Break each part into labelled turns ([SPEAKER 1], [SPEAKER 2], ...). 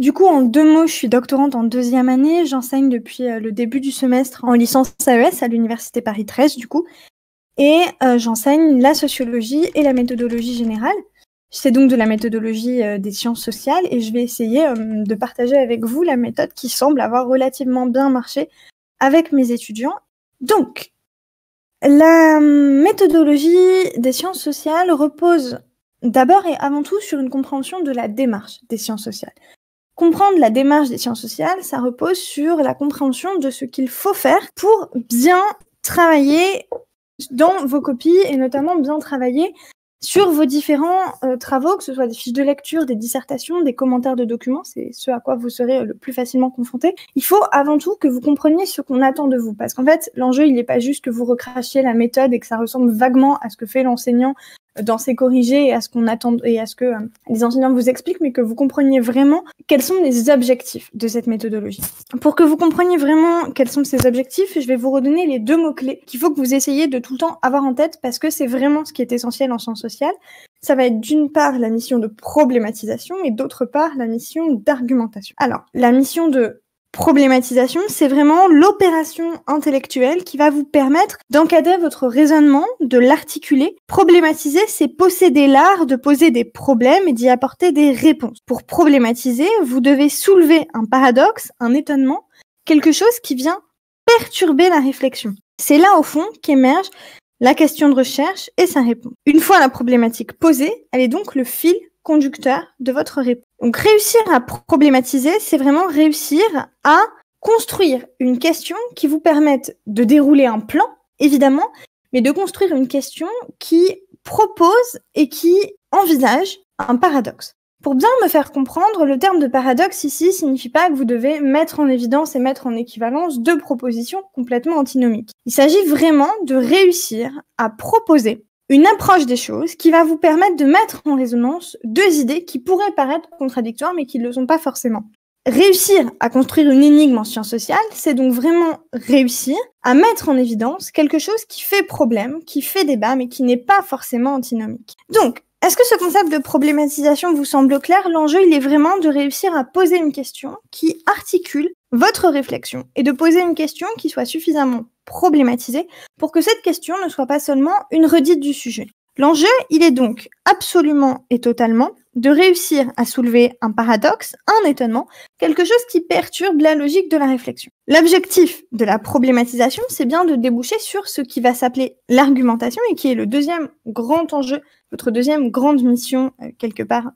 [SPEAKER 1] Du coup, en 2 mots, je suis doctorante en 2e année. J'enseigne depuis le début du semestre en licence AES à l'Université Paris 13, du coup. Et j'enseigne la sociologie et la méthodologie générale. C'est donc de la méthodologie des sciences sociales et je vais essayer de partager avec vous la méthode qui semble avoir relativement bien marché avec mes étudiants. Donc, la méthodologie des sciences sociales repose d'abord et avant tout sur une compréhension de la démarche des sciences sociales. Comprendre la démarche des sciences sociales, ça repose sur la compréhension de ce qu'il faut faire pour bien travailler dans vos copies et notamment bien travailler sur vos différents travaux, que ce soit des fiches de lecture, des dissertations, des commentaires de documents, c'est ce à quoi vous serez le plus facilement confrontés. Il faut avant tout que vous compreniez ce qu'on attend de vous, parce qu'en fait, l'enjeu, il n'est pas juste que vous recrachiez la méthode et que ça ressemble vaguement à ce que fait l'enseignant dans ses corrigés et à ce qu'on attend et à ce que les enseignants vous expliquent, mais que vous compreniez vraiment quels sont les objectifs de cette méthodologie. Pour que vous compreniez vraiment quels sont ces objectifs, je vais vous redonner les 2 mots-clés qu'il faut que vous essayiez de tout le temps avoir en tête parce que c'est vraiment ce qui est essentiel en sciences sociales. Ça va être d'une part la mission de problématisation et d'autre part la mission d'argumentation. Alors, la mission de problématisation, c'est vraiment l'opération intellectuelle qui va vous permettre d'encadrer votre raisonnement, de l'articuler. Problématiser, c'est posséder l'art de poser des problèmes et d'y apporter des réponses. Pour problématiser, vous devez soulever un paradoxe, un étonnement, quelque chose qui vient perturber la réflexion. C'est là, au fond, qu'émerge la question de recherche et sa réponse. Une fois la problématique posée, elle est donc le fil conducteur de votre réponse. Donc réussir à problématiser, c'est vraiment réussir à construire une question qui vous permette de dérouler un plan, évidemment, mais de construire une question qui propose et qui envisage un paradoxe. Pour bien me faire comprendre, le terme de paradoxe ici signifie pas que vous devez mettre en évidence et mettre en équivalence 2 propositions complètement antinomiques. Il s'agit vraiment de réussir à proposer une approche des choses qui va vous permettre de mettre en résonance 2 idées qui pourraient paraître contradictoires mais qui ne le sont pas forcément. Réussir à construire une énigme en sciences sociales, c'est donc vraiment réussir à mettre en évidence quelque chose qui fait problème, qui fait débat mais qui n'est pas forcément antinomique. Donc, est-ce que ce concept de problématisation vous semble clair? L'enjeu, il est vraiment de réussir à poser une question qui articule votre réflexion et de poser une question qui soit suffisamment problématisée pour que cette question ne soit pas seulement une redite du sujet. L'enjeu, il est donc absolument et totalement de réussir à soulever un paradoxe, un étonnement, quelque chose qui perturbe la logique de la réflexion. L'objectif de la problématisation, c'est bien de déboucher sur ce qui va s'appeler l'argumentation et qui est le 2e grand enjeu, votre 2e grande mission, quelque part,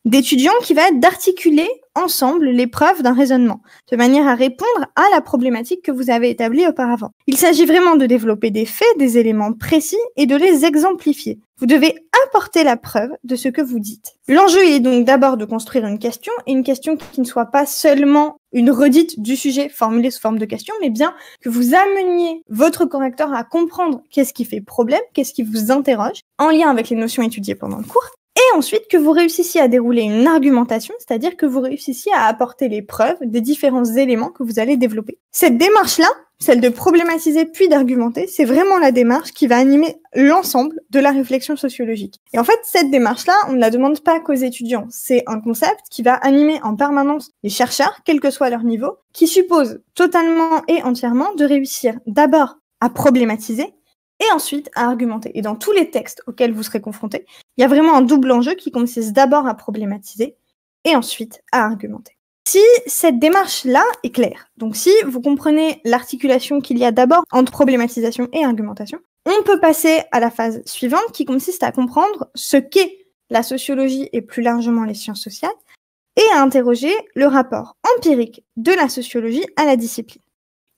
[SPEAKER 1] d'étudiant, qui va être d'articuler ensemble les preuves d'un raisonnement, de manière à répondre à la problématique que vous avez établie auparavant. Il s'agit vraiment de développer des faits, des éléments précis et de les exemplifier. Vous devez apporter la preuve de ce que vous dites. L'enjeu est donc d'abord de construire une question, et une question qui ne soit pas seulement une redite du sujet formulé sous forme de question, mais bien que vous ameniez votre correcteur à comprendre qu'est-ce qui fait problème, qu'est-ce qui vous interroge, en lien avec les notions étudiées pendant le cours, et ensuite que vous réussissiez à dérouler une argumentation, c'est-à-dire que vous réussissiez à apporter les preuves des différents éléments que vous allez développer. Cette démarche-là, celle de problématiser puis d'argumenter, c'est vraiment la démarche qui va animer l'ensemble de la réflexion sociologique. Et en fait, cette démarche-là, on ne la demande pas qu'aux étudiants. C'est un concept qui va animer en permanence les chercheurs, quel que soit leur niveau, qui suppose totalement et entièrement de réussir d'abord à problématiser et ensuite à argumenter. Et dans tous les textes auxquels vous serez confrontés, il y a vraiment un double enjeu qui consiste d'abord à problématiser et ensuite à argumenter. Si cette démarche-là est claire, donc si vous comprenez l'articulation qu'il y a d'abord entre problématisation et argumentation, on peut passer à la phase suivante qui consiste à comprendre ce qu'est la sociologie et plus largement les sciences sociales et à interroger le rapport empirique de la sociologie à la discipline.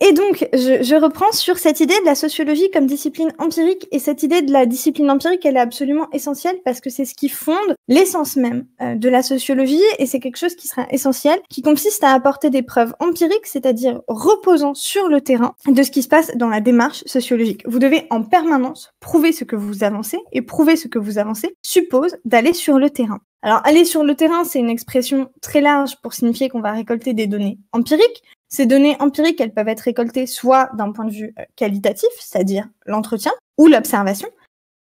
[SPEAKER 1] Et donc, je reprends sur cette idée de la sociologie comme discipline empirique, et cette idée de la discipline empirique, elle est absolument essentielle parce que c'est ce qui fonde l'essence même de la sociologie, et c'est quelque chose qui sera essentiel, qui consiste à apporter des preuves empiriques, c'est-à-dire reposant sur le terrain de ce qui se passe dans la démarche sociologique. Vous devez en permanence prouver ce que vous avancez, et prouver ce que vous avancez suppose d'aller sur le terrain. Alors, aller sur le terrain, c'est une expression très large pour signifier qu'on va récolter des données empiriques. Ces données empiriques, elles peuvent être récoltées soit d'un point de vue qualitatif, c'est-à-dire l'entretien ou l'observation,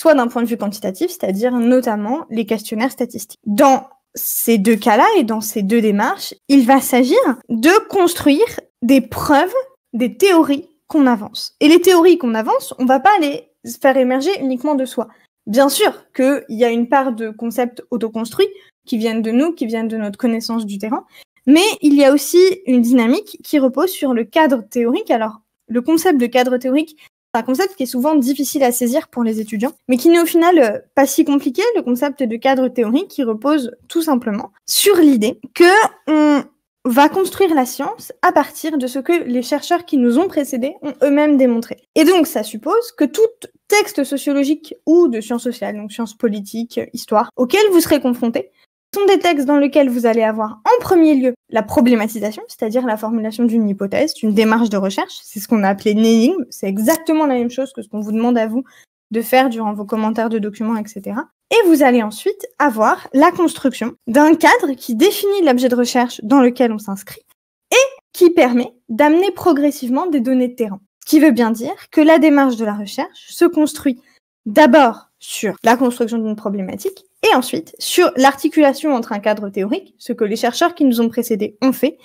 [SPEAKER 1] soit d'un point de vue quantitatif, c'est-à-dire notamment les questionnaires statistiques. Dans ces deux cas-là et dans ces deux démarches, il va s'agir de construire des preuves, des théories qu'on avance. Et les théories qu'on avance, on ne va pas les faire émerger uniquement de soi. Bien sûr qu'il y a une part de concepts autoconstruits qui viennent de nous, qui viennent de notre connaissance du terrain, mais il y a aussi une dynamique qui repose sur le cadre théorique. Alors, le concept de cadre théorique, c'est un concept qui est souvent difficile à saisir pour les étudiants, mais qui n'est au final pas si compliqué. Le concept de cadre théorique qui repose tout simplement sur l'idée qu'on va construire la science à partir de ce que les chercheurs qui nous ont précédés ont eux-mêmes démontré. Et donc, ça suppose que tout texte sociologique ou de sciences sociales, donc sciences politiques, histoire, auquel vous serez confrontés, sont des textes dans lesquels vous allez avoir en premier lieu la problématisation, c'est-à-dire la formulation d'une hypothèse, d'une démarche de recherche. C'est ce qu'on a appelé une énigme. C'est exactement la même chose que ce qu'on vous demande à vous de faire durant vos commentaires de documents, etc. Et vous allez ensuite avoir la construction d'un cadre qui définit l'objet de recherche dans lequel on s'inscrit et qui permet d'amener progressivement des données de terrain. Ce qui veut bien dire que la démarche de la recherche se construit d'abord sur la construction d'une problématique et ensuite sur l'articulation entre un cadre théorique, ce que les chercheurs qui nous ont précédés ont fait,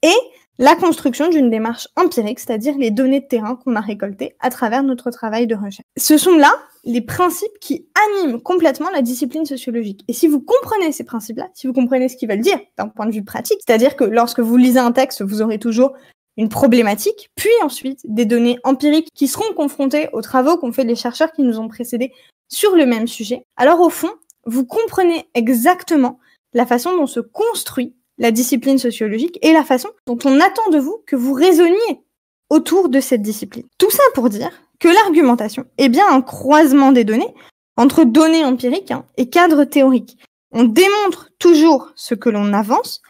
[SPEAKER 1] et la construction d'une démarche empirique, c'est-à-dire les données de terrain qu'on a récoltées à travers notre travail de recherche. Ce sont là les principes qui animent complètement la discipline sociologique. Et si vous comprenez ces principes-là, si vous comprenez ce qu'ils veulent dire d'un point de vue pratique, c'est-à-dire que lorsque vous lisez un texte, vous aurez toujours une problématique, puis ensuite des données empiriques qui seront confrontées aux travaux qu'ont fait les chercheurs qui nous ont précédés sur le même sujet, alors au fond, vous comprenez exactement la façon dont se construit la discipline sociologique et la façon dont on attend de vous que vous raisonniez autour de cette discipline. Tout ça pour dire que l'argumentation est bien un croisement des données entre données empiriques et cadres théoriques. On démontre toujours ce que l'on avance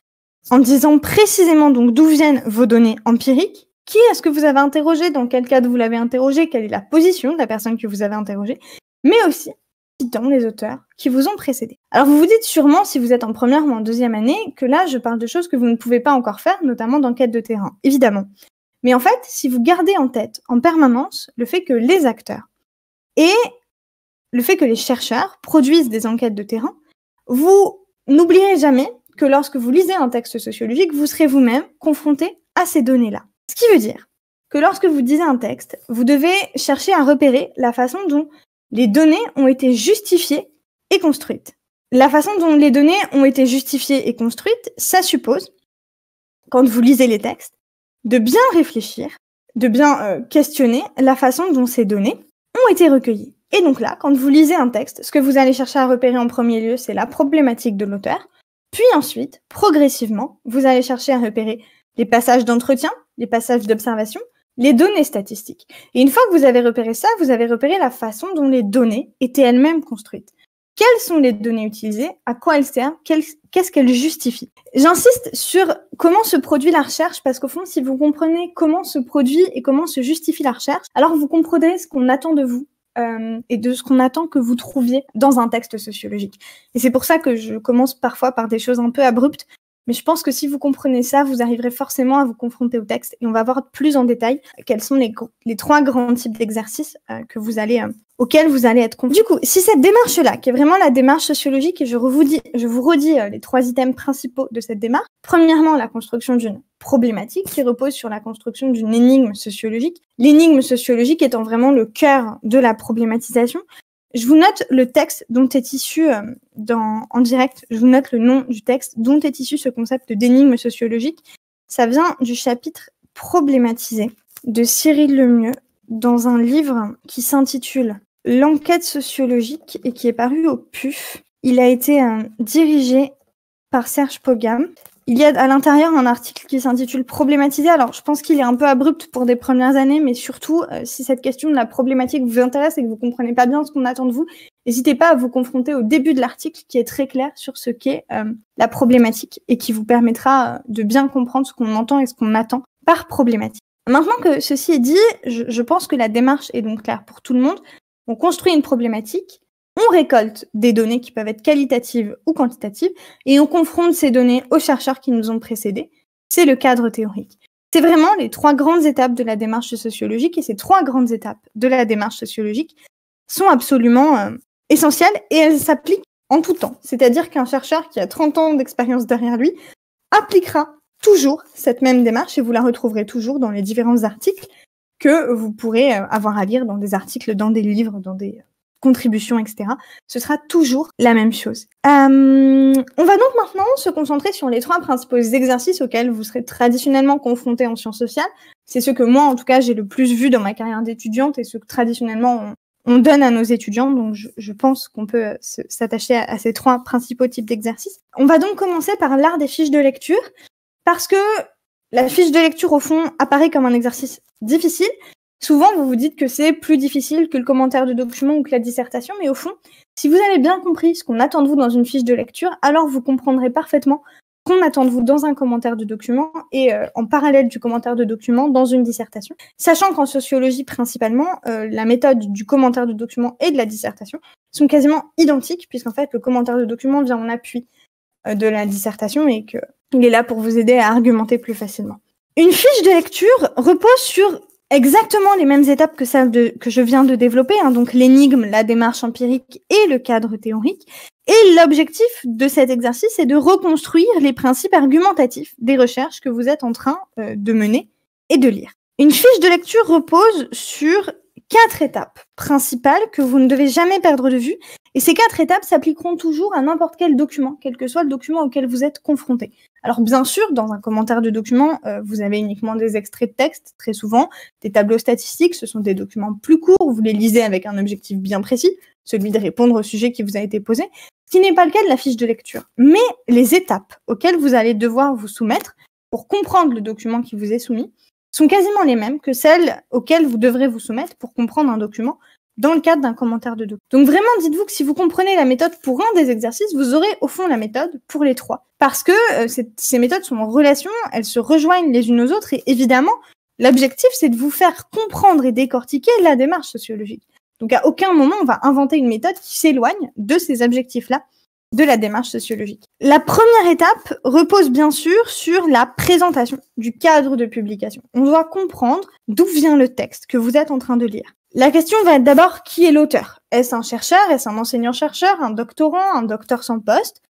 [SPEAKER 1] en disant précisément donc d'où viennent vos données empiriques, qui est-ce que vous avez interrogé, dans quel cadre vous l'avez interrogé, quelle est la position de la personne que vous avez interrogée, mais aussi citant les auteurs qui vous ont précédé. Alors vous vous dites sûrement, si vous êtes en première ou en deuxième année, que là je parle de choses que vous ne pouvez pas encore faire, notamment d'enquête de terrain, évidemment. Mais en fait, si vous gardez en tête en permanence le fait que les acteurs et le fait que les chercheurs produisent des enquêtes de terrain, vous n'oublierez jamais que lorsque vous lisez un texte sociologique, vous serez vous-même confronté à ces données-là. Ce qui veut dire que lorsque vous lisez un texte, vous devez chercher à repérer la façon dont les données ont été justifiées et construites. La façon dont les données ont été justifiées et construites, ça suppose, quand vous lisez les textes, de bien réfléchir, de bien questionner la façon dont ces données ont été recueillies. Et donc là, quand vous lisez un texte, ce que vous allez chercher à repérer en premier lieu, c'est la problématique de l'auteur. Puis ensuite, progressivement, vous allez chercher à repérer les passages d'entretien, les passages d'observation, les données statistiques. Et une fois que vous avez repéré ça, vous avez repéré la façon dont les données étaient elles-mêmes construites. Quelles sont les données utilisées? À quoi elles servent? Qu'est-ce qu'elles justifient? J'insiste sur comment se produit la recherche, parce qu'au fond, si vous comprenez comment se produit et comment se justifie la recherche, alors vous comprendrez ce qu'on attend de vous et de ce qu'on attend que vous trouviez dans un texte sociologique. Et c'est pour ça que je commence parfois par des choses un peu abruptes, mais je pense que si vous comprenez ça, vous arriverez forcément à vous confronter au texte et on va voir plus en détail quels sont les trois grands types d'exercices auxquels vous allez être confrontés. Du coup, si cette démarche-là, qui est vraiment la démarche sociologique, et je vous redis les trois items principaux de cette démarche, premièrement, la construction d'une problématique qui repose sur la construction d'une énigme sociologique, l'énigme sociologique étant vraiment le cœur de la problématisation. Je vous note le texte dont est issu, en direct, je vous note le nom du texte dont est issu ce concept d'énigme sociologique. Ça vient du chapitre problématisé de Cyril Lemieux dans un livre qui s'intitule L'enquête sociologique et qui est paru au PUF. Il a été dirigé par Serge Pogam. Il y a à l'intérieur un article qui s'intitule Problématiser. Alors, je pense qu'il est un peu abrupt pour des premières années, mais surtout, si cette question de la problématique vous intéresse et que vous comprenez pas bien ce qu'on attend de vous, n'hésitez pas à vous confronter au début de l'article qui est très clair sur ce qu'est la problématique et qui vous permettra de bien comprendre ce qu'on entend et ce qu'on attend par problématique. Maintenant que ceci est dit, je pense que la démarche est donc claire pour tout le monde. On construit une problématique, on récolte des données qui peuvent être qualitatives ou quantitatives et on confronte ces données aux chercheurs qui nous ont précédés. C'est le cadre théorique. C'est vraiment les trois grandes étapes de la démarche sociologique et ces trois grandes étapes de la démarche sociologique sont absolument essentielles et elles s'appliquent en tout temps. C'est-à-dire qu'un chercheur qui a 30 ans d'expérience derrière lui appliquera toujours cette même démarche et vous la retrouverez toujours dans les différents articles que vous pourrez avoir à lire dans des articles, dans des livres, dans des contributions, etc. Ce sera toujours la même chose. On va donc maintenant se concentrer sur les 3 principaux exercices auxquels vous serez traditionnellement confrontés en sciences sociales. C'est ceux que moi, en tout cas, j'ai le plus vu dans ma carrière d'étudiante et ceux que traditionnellement on donne à nos étudiants. Donc, je pense qu'on peut s'attacher à ces 3 principaux types d'exercices. On va donc commencer par l'art des fiches de lecture parce que la fiche de lecture, au fond, apparaît comme un exercice difficile. Souvent, vous vous dites que c'est plus difficile que le commentaire de document ou que la dissertation, mais au fond, si vous avez bien compris ce qu'on attend de vous dans une fiche de lecture, alors vous comprendrez parfaitement ce qu'on attend de vous dans un commentaire de document et en parallèle du commentaire de document dans une dissertation. Sachant qu'en sociologie, principalement, la méthode du commentaire de document et de la dissertation sont quasiment identiques, puisqu'en fait, le commentaire de document vient en appui de la dissertation et qu'il est là pour vous aider à argumenter plus facilement. Une fiche de lecture repose sur exactement les mêmes étapes que celles que je viens de développer, donc l'énigme, la démarche empirique et le cadre théorique. Et l'objectif de cet exercice est de reconstruire les principes argumentatifs des recherches que vous êtes en train de mener et de lire. Une fiche de lecture repose sur 4 étapes principales que vous ne devez jamais perdre de vue. Et ces 4 étapes s'appliqueront toujours à n'importe quel document, quel que soit le document auquel vous êtes confronté. Alors bien sûr, dans un commentaire de document, vous avez uniquement des extraits de texte, très souvent, des tableaux statistiques, ce sont des documents plus courts, vous les lisez avec un objectif bien précis, celui de répondre au sujet qui vous a été posé, ce qui n'est pas le cas de la fiche de lecture. Mais les étapes auxquelles vous allez devoir vous soumettre pour comprendre le document qui vous est soumis sont quasiment les mêmes que celles auxquelles vous devrez vous soumettre pour comprendre un document dans le cadre d'un commentaire de document. Donc vraiment, dites-vous que si vous comprenez la méthode pour un des exercices, vous aurez au fond la méthode pour les 3. Parce que ces méthodes sont en relation, elles se rejoignent les unes aux autres et évidemment, l'objectif, c'est de vous faire comprendre et décortiquer la démarche sociologique. Donc à aucun moment, on va inventer une méthode qui s'éloigne de ces objectifs-là de la démarche sociologique. La première étape repose bien sûr sur la présentation du cadre de publication. On doit comprendre d'où vient le texte que vous êtes en train de lire. La question va être d'abord qui est l'auteur. Est-ce un chercheur? Est-ce un enseignant-chercheur? Un doctorant? Un docteur sans poste?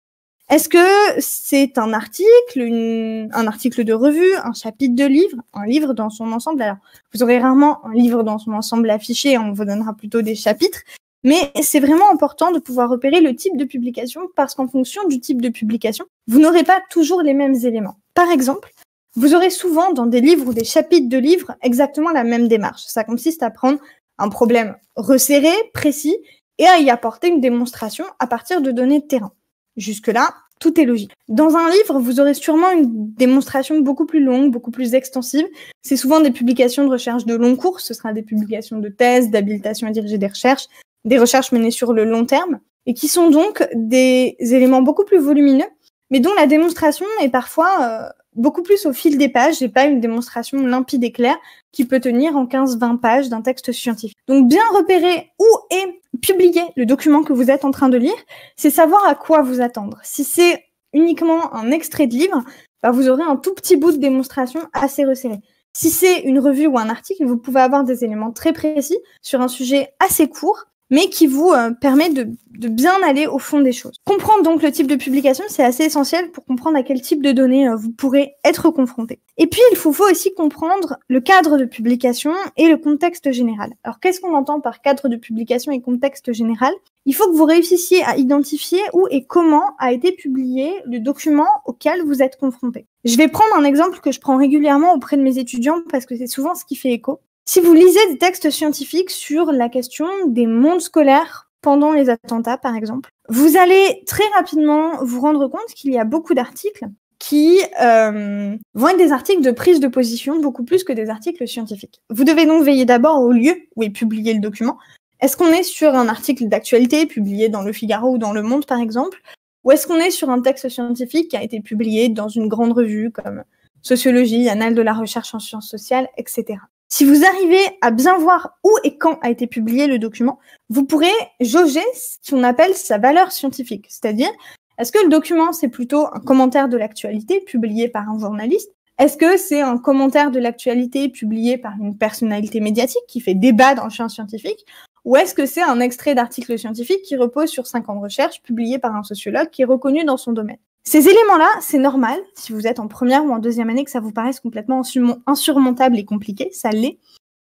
[SPEAKER 1] Est-ce que c'est un article de revue, un chapitre de livre, un livre dans son ensemble? Alors, vous aurez rarement un livre dans son ensemble affiché, on vous donnera plutôt des chapitres. Mais c'est vraiment important de pouvoir repérer le type de publication parce qu'en fonction du type de publication, vous n'aurez pas toujours les mêmes éléments. Par exemple, vous aurez souvent dans des livres ou des chapitres de livres exactement la même démarche. Ça consiste à prendre un problème resserré, précis, et à y apporter une démonstration à partir de données de terrain. Jusque-là, tout est logique. Dans un livre, vous aurez sûrement une démonstration beaucoup plus longue, beaucoup plus extensive. C'est souvent des publications de recherche de long cours, ce sera des publications de thèses, d'habilitation à diriger des recherches menées sur le long terme, et qui sont donc des éléments beaucoup plus volumineux, mais dont la démonstration est parfois beaucoup plus au fil des pages et pas une démonstration limpide et claire qui peut tenir en 15-20 pages d'un texte scientifique. Donc bien repérer où est publié le document que vous êtes en train de lire, c'est savoir à quoi vous attendre. Si c'est uniquement un extrait de livre, vous aurez un tout petit bout de démonstration assez resserré. Si c'est une revue ou un article, vous pouvez avoir des éléments très précis sur un sujet assez court, mais qui vous permet de bien aller au fond des choses. Comprendre donc le type de publication, c'est assez essentiel pour comprendre à quel type de données vous pourrez être confronté. Et puis, il faut aussi comprendre le cadre de publication et le contexte général. Alors, qu'est-ce qu'on entend par cadre de publication et contexte général? Il faut que vous réussissiez à identifier où et comment a été publié le document auquel vous êtes confronté. Je vais prendre un exemple que je prends régulièrement auprès de mes étudiants parce que c'est souvent ce qui fait écho. Si vous lisez des textes scientifiques sur la question des mondes scolaires pendant les attentats, par exemple, vous allez très rapidement vous rendre compte qu'il y a beaucoup d'articles qui vont être des articles de prise de position beaucoup plus que des articles scientifiques. Vous devez donc veiller d'abord au lieu où est publié le document. Est-ce qu'on est sur un article d'actualité publié dans Le Figaro ou dans Le Monde, par exemple, ou est-ce qu'on est sur un texte scientifique qui a été publié dans une grande revue comme Sociologie, Annales de la recherche en sciences sociales, etc. Si vous arrivez à bien voir où et quand a été publié le document, vous pourrez jauger ce qu'on appelle sa valeur scientifique. C'est-à-dire, est-ce que le document, c'est plutôt un commentaire de l'actualité publié par un journaliste? Est-ce que c'est un commentaire de l'actualité publié par une personnalité médiatique qui fait débat dans le champ scientifique? ou est-ce que c'est un extrait d'article scientifique qui repose sur 5 ans de recherche publié par un sociologue qui est reconnu dans son domaine? Ces éléments-là, c'est normal, si vous êtes en première ou en deuxième année, que ça vous paraisse complètement insurmontable et compliqué, ça l'est.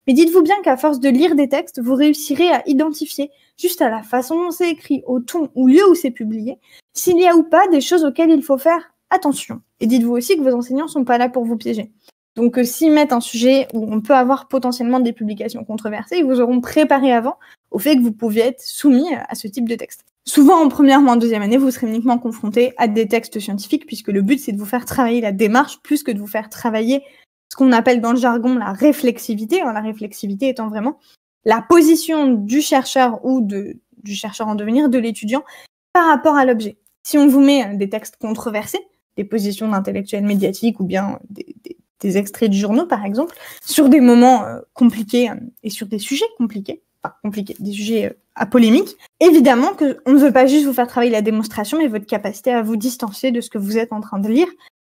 [SPEAKER 1] Mais dites-vous bien qu'à force de lire des textes, vous réussirez à identifier, juste à la façon dont c'est écrit, au ton ou lieu où c'est publié, s'il y a ou pas des choses auxquelles il faut faire attention. Et dites-vous aussi que vos enseignants ne sont pas là pour vous piéger. Donc s'ils mettent un sujet où on peut avoir potentiellement des publications controversées, ils vous auront préparé avant au fait que vous pouviez être soumis à ce type de texte. Souvent, en première ou en deuxième année, vous serez uniquement confronté à des textes scientifiques, puisque le but, c'est de vous faire travailler la démarche plus que de vous faire travailler ce qu'on appelle dans le jargon la réflexivité. La réflexivité étant vraiment la position du chercheur ou du chercheur en devenir, de l'étudiant, par rapport à l'objet. Si on vous met des textes controversés, des positions d'intellectuels médiatiques ou bien des extraits de journaux, par exemple, sur des moments compliqués et sur des sujets compliqués, des sujets à polémique, évidemment qu'on ne veut pas juste vous faire travailler la démonstration, mais votre capacité à vous distancier de ce que vous êtes en train de lire.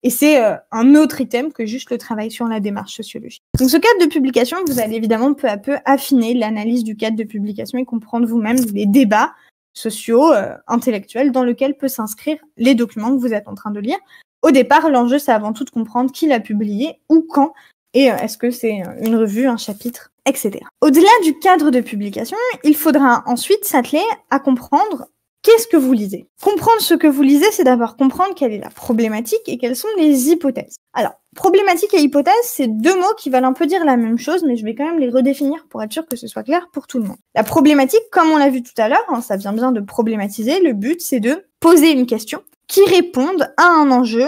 [SPEAKER 1] Et c'est un autre item que juste le travail sur la démarche sociologique. Donc ce cadre de publication, vous allez évidemment peu à peu affiner l'analyse du cadre de publication et comprendre vous-même les débats sociaux, intellectuels, dans lesquels peut s'inscrire les documents que vous êtes en train de lire. Au départ, l'enjeu, c'est avant tout de comprendre qui l'a publié, ou quand, et est-ce que c'est une revue, un chapitre, etc. Au-delà du cadre de publication, il faudra ensuite s'atteler à comprendre qu'est-ce que vous lisez. Comprendre ce que vous lisez, c'est d'abord comprendre quelle est la problématique et quelles sont les hypothèses. Alors, problématique et hypothèse, c'est deux mots qui veulent un peu dire la même chose, mais je vais quand même les redéfinir pour être sûr que ce soit clair pour tout le monde. La problématique, comme on l'a vu tout à l'heure, ça vient bien de problématiser, le but, c'est de poser une question qui réponde à un enjeu,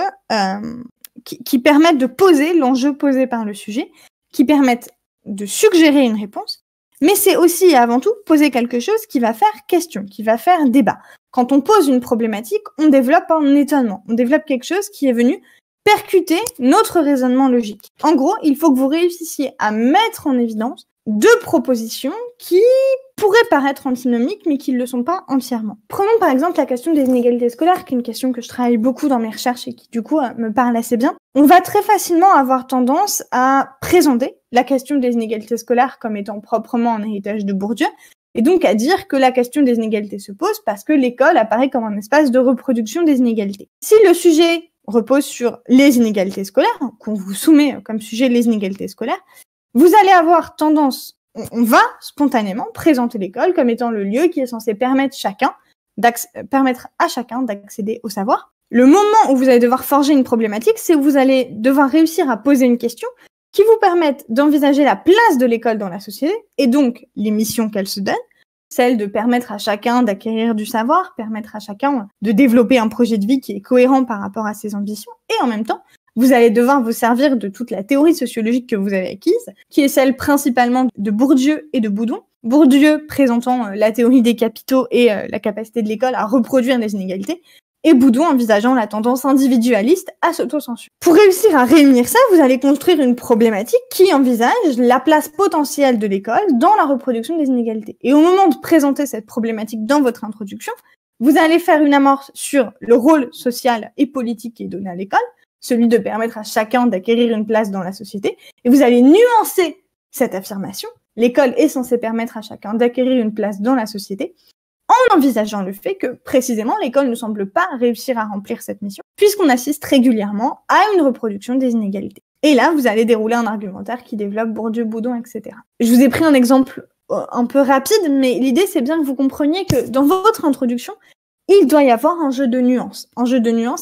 [SPEAKER 1] qui permette de poser l'enjeu posé par le sujet, qui permette de suggérer une réponse, mais c'est aussi et avant tout poser quelque chose qui va faire question, qui va faire débat. Quand on pose une problématique, on développe un étonnement, on développe quelque chose qui est venu percuter notre raisonnement logique. En gros, il faut que vous réussissiez à mettre en évidence deux propositions qui pourraient paraître antinomiques, mais qui ne le sont pas entièrement. Prenons par exemple la question des inégalités scolaires, qui est une question que je travaille beaucoup dans mes recherches et qui du coup me parle assez bien. On va très facilement avoir tendance à présenter la question des inégalités scolaires comme étant proprement un héritage de Bourdieu, et donc à dire que la question des inégalités se pose parce que l'école apparaît comme un espace de reproduction des inégalités. Si le sujet repose sur les inégalités scolaires, qu'on vous soumet comme sujet les inégalités scolaires, vous allez avoir tendance, on va spontanément présenter l'école comme étant le lieu qui est censé permettre à chacun d'accéder au savoir. Le moment où vous allez devoir forger une problématique, c'est où vous allez devoir réussir à poser une question qui vous permette d'envisager la place de l'école dans la société et donc les missions qu'elle se donne, celle de permettre à chacun d'acquérir du savoir, permettre à chacun de développer un projet de vie qui est cohérent par rapport à ses ambitions, et en même temps, vous allez devoir vous servir de toute la théorie sociologique que vous avez acquise, qui est celle principalement de Bourdieu et de Boudon. Bourdieu présentant la théorie des capitaux et la capacité de l'école à reproduire les inégalités, et Boudon envisageant la tendance individualiste à s'autocensurer. Pour réussir à réunir ça, vous allez construire une problématique qui envisage la place potentielle de l'école dans la reproduction des inégalités. Et au moment de présenter cette problématique dans votre introduction, vous allez faire une amorce sur le rôle social et politique qui est donné à l'école, celui de permettre à chacun d'acquérir une place dans la société, et vous allez nuancer cette affirmation. L'école est censée permettre à chacun d'acquérir une place dans la société, en envisageant le fait que, précisément, l'école ne semble pas réussir à remplir cette mission, puisqu'on assiste régulièrement à une reproduction des inégalités. Et là, vous allez dérouler un argumentaire qui développe Bourdieu, Boudon, etc. Je vous ai pris un exemple un peu rapide, mais l'idée, c'est bien que vous compreniez que dans votre introduction, il doit y avoir un jeu de nuances